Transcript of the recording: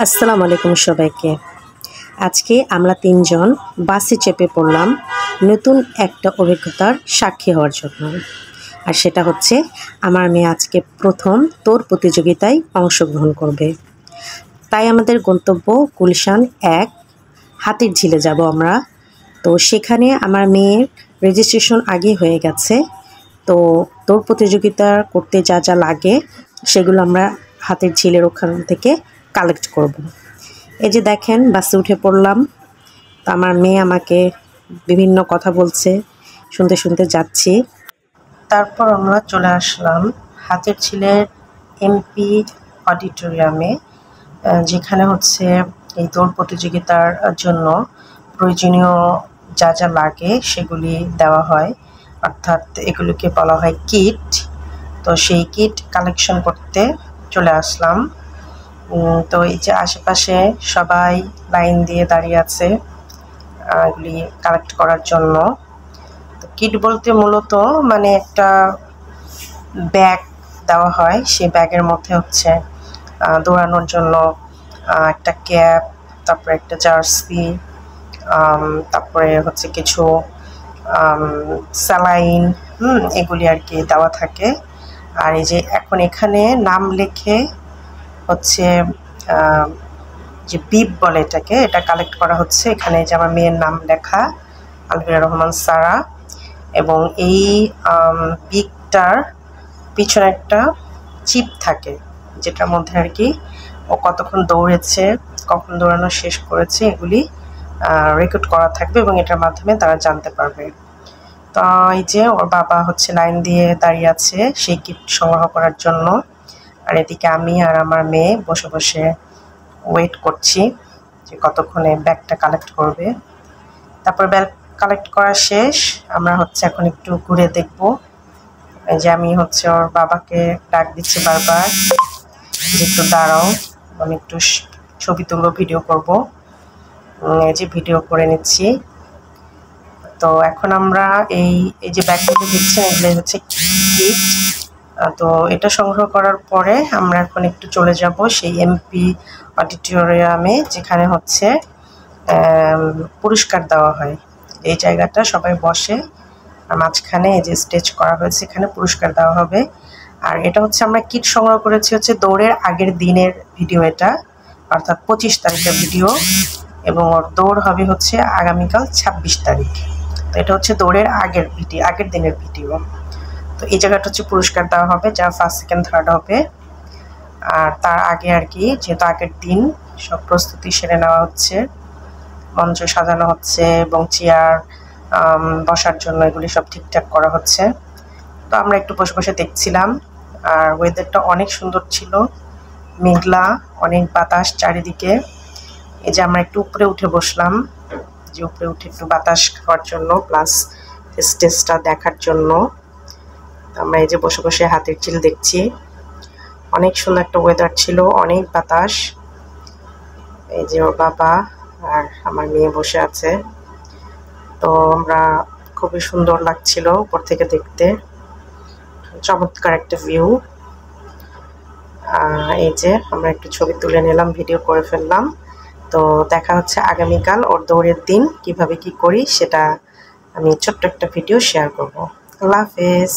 আসসালামু আলাইকুম সবাইকে। আজকে আমরা তিনজন বাসে চেপে পড়লাম নতুন একটা অভিজ্ঞতার সাক্ষী হওয়ার জন্য। আর সেটা হচ্ছে আমার মেয়ে আজকে প্রথম দৌড় প্রতিযোগিতায় অংশগ্রহণ করবে। তাই আমাদের গন্তব্য গুলশান 1 হাতির ঝিলে যাব আমরা। তো সেখানে আমার মেয়ের রেজিস্ট্রেশন আগে হয়ে গেছে। তো দৌড় প্রতিযোগিতা করতে যা যা লাগে সেগুলো আমরা হাতির ঝিলের ওখান থেকে কালেক্ট করব। এই যে দেখেন বাসে উঠে পড়লাম। তো আমার মেয়ে আমাকে বিভিন্ন কথা বলছে, শুনতে শুনতে যাচ্ছি। তারপর আমরা চলে আসলাম হাতির ঝিলের এমপি অডিটোরিয়ামে, যেখানে হচ্ছে এই দৌড় প্রতিযোগিতার জন্য প্রয়োজনীয় যা যা লাগে সেগুলি দেওয়া হয়, অর্থাৎ এগুলোকে বলা হয় কিট। তো সেই কিট কালেকশন করতে চলে আসলাম। তো এই যে আশেপাশে সবাই লাইন দিয়ে দাঁড়িয়ে আছে এগুলি কালেক্ট করার জন্য। তো কিট বলতে মূলত মানে একটা ব্যাগ দেওয়া হয়, সেই ব্যাগের মধ্যে হচ্ছে দৌড়ানোর জন্য একটা ক্যাপ, তারপরে একটা জার্সি, তারপরে হচ্ছে কিছু স্যালাইন, এগুলি আর কি দেওয়া থাকে। আর এই যে এখন এখানে নাম লিখে হচ্ছে যে বিপ বলে এটাকে, এটা কালেক্ট করা হচ্ছে। এখানে যে আমার মেয়ের নাম লেখা আলভিরা রহমান সারা, এবং এই বিকটার পিছনে একটা চিপ থাকে যেটার মধ্যে আর কি ও কতক্ষণ দৌড়েছে, কখন দৌড়ানো শেষ করেছে এগুলি রেকর্ড করা থাকবে এবং এটার মাধ্যমে তারা জানতে পারবে। তো এই যে ওর বাবা হচ্ছে লাইন দিয়ে দাঁড়িয়ে আছে সেই কিট সংগ্রহ করার জন্য। আর এদিকে আমি আর আমার মেয়ে বসে বসে ওয়েট করছি যে কতক্ষণে ব্যাগটা কালেক্ট করবে। তারপর ব্যাগ কালেক্ট করা শেষ, আমরা হচ্ছে এখন একটু ঘুরে দেখব। এই যে আমি হচ্ছে ওর বাবাকে ডাক দিচ্ছি বারবার যে একটু দাঁড়াও, আমি একটু ছবি তুলবো, ভিডিও করব। এই যে ভিডিও করে নিচ্ছি। তো এখন আমরা এই যে ব্যাগগুলো দেখছেন এগুলো হচ্ছে কিট। তো এটা সংগ্রহ করার পরে আমরা এখন একটু চলে যাব সেই এমপি অডিটোরিয়ামে, যেখানে হচ্ছে পুরস্কার দেওয়া হয়। এই জায়গাটা সবাই বসে, আর মাঝখানে এই যে স্টেজ করা হয়েছে, এখানে পুরস্কার দেওয়া হবে। আর এটা হচ্ছে আমরা কিট সংগ্রহ করেছি হচ্ছে দৌড়ের আগের দিনের ভিডিও, এটা অর্থাৎ 25 তারিখের ভিডিও, এবং ওর দৌড় হবে হচ্ছে আগামীকাল 26 তারিখ। তো এটা হচ্ছে দৌড়ের আগের দিনের ভিডিও। তো এই জায়গাটা হচ্ছে পুরস্কার দেওয়া হবে, যা ফার্স্ট সেকেন্ড থার্ড হবে। আর তার আগে আর কি, যেহেতু আগের দিন সব প্রস্তুতি সেরে নেওয়া হচ্ছে, মঞ্চ সাজানো হচ্ছে এবং চেয়ার বসার জন্য এগুলি সব ঠিকঠাক করা হচ্ছে। তো আমরা একটু বসে বসে দেখছিলাম। আর ওয়েদারটা অনেক সুন্দর ছিল, মেঘলা, অনেক বাতাস চারিদিকে। এই যে আমরা একটু উপরে উঠে বসলাম, যে উপরে উঠে একটু বাতাস খাওয়ার জন্য প্লাস স্টেজটা দেখার জন্য। আমরা এই যে বসে বসে হাতির ঝিল দেখছি। অনেক সুন্দর একটা ওয়েদার ছিল, অনেক বাতাস। এই যে ওর বাবা আর আমার মেয়ে বসে আছে। তো আমরা খুবই সুন্দর লাগছিল উপর থেকে দেখতে, চমৎকার একটা ভিউ। এই যে আমরা একটু ছবি তুলে নিলাম, ভিডিও করে ফেললাম। তো দেখা হচ্ছে আগামীকাল ওর দৌড়ের দিন কিভাবে কি করি সেটা আমি ছোট্ট একটা ভিডিও শেয়ার করব। আল্লাহ হাফেজ।